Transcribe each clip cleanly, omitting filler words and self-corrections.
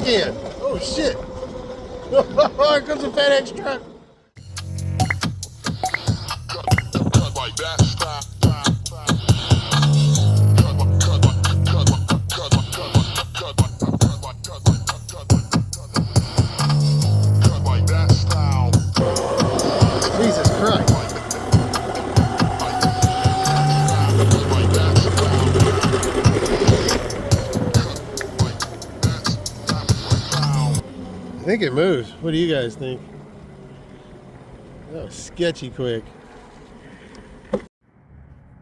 in. Oh shit. Here comes a FedEx truck. Jesus Christ. I think it moves. What do you guys think? That was sketchy quick.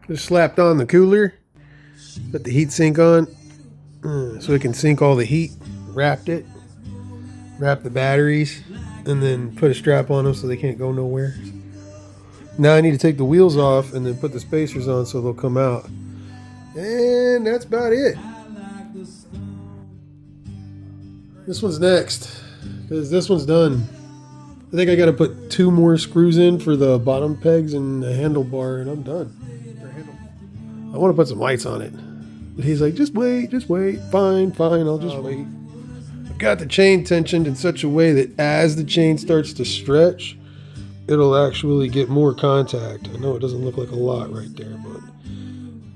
Just slapped on the cooler. Put the heat sink on so it can sink all the heat. Wrapped it. Wrapped the batteries. And then put a strap on them so they can't go nowhere. Now I need to take the wheels off and then put the spacers on so they'll come out. And that's about it. This one's next. Because this one's done. I think I got to put 2 more screws in for the bottom pegs and the handlebar, and I'm done. I want to put some lights on it. But he's like, just wait. Fine, I'll just wait. I've got the chain tensioned in such a way that as the chain starts to stretch, it'll actually get more contact. I know it doesn't look like a lot right there, but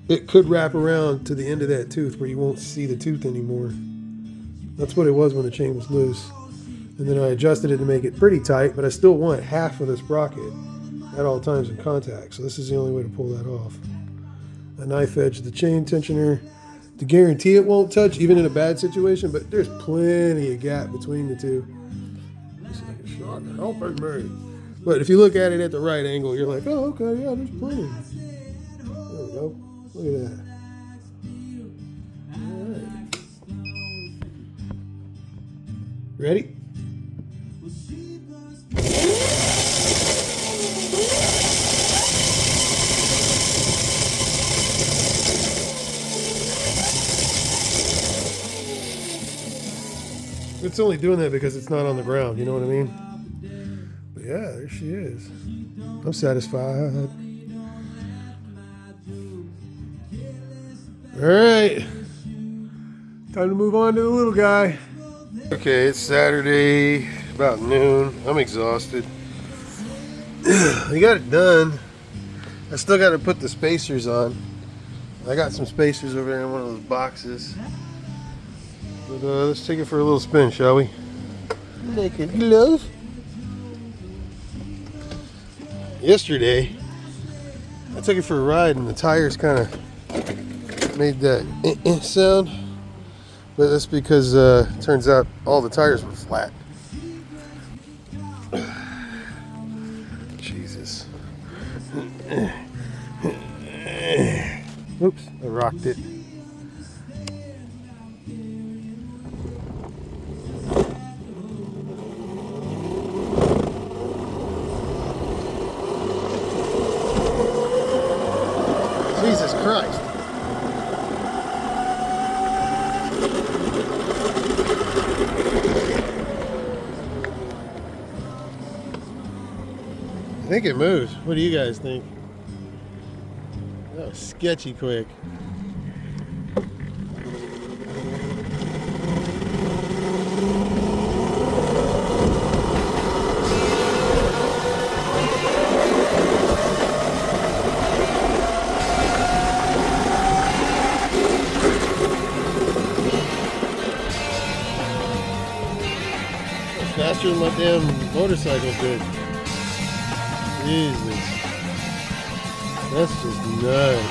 it could wrap around to the end of that tooth where you won't see the tooth anymore. That's what it was when the chain was loose. And then I adjusted it to make it pretty tight, but I still want half of the sprocket at all times in contact. So this is the only way to pull that off. A knife edge the chain tensioner to guarantee it won't touch, even in a bad situation, but there's plenty of gap between the two. It's like a shocker. Helping me. But if you look at it at the right angle, you're like, oh, okay, yeah, there's plenty. There we go. Look at that. All right. Ready? It's only doing that because it's not on the ground, you know what I mean? But yeah, there she is. I'm satisfied. Alright. Time to move on to the little guy. Okay, it's Saturday, about noon. I'm exhausted. I got it done. I still got to put the spacers on. I got some spacers over there in one of those boxes. But let's take it for a little spin, shall we? Naked love. Yesterday, I took it for a ride and the tires kind of made that sound. But that's because it turns out all the tires were flat. Jesus. Oops, I rocked it. Jesus Christ. I think it moves. What do you guys think? That was sketchy quick. Faster than my damn motorcycle did. Jesus. That's just nuts.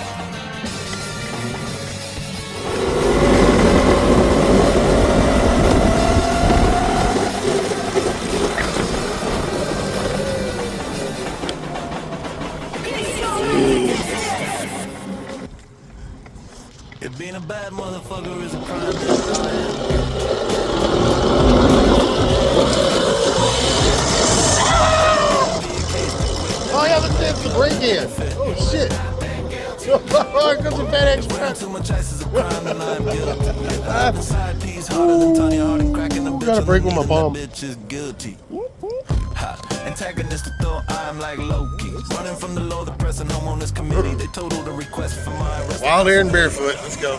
If being a bad motherfucker is a crime, then Oh yeah, let's dance the break in. Oh shit. Here comes a FedEx truck. too much ice is a crime, and I'm guilty. Side piece harder Ooh, than Tony Harding cracking the bitch. gotta break with my and bomb. that bitch is guilty. Ha. Antagonist to throw, I'm like Loki. Running from the law, the press and homeowners committee. They totaled a request for my arrest. Wild air and barefoot. Let's go.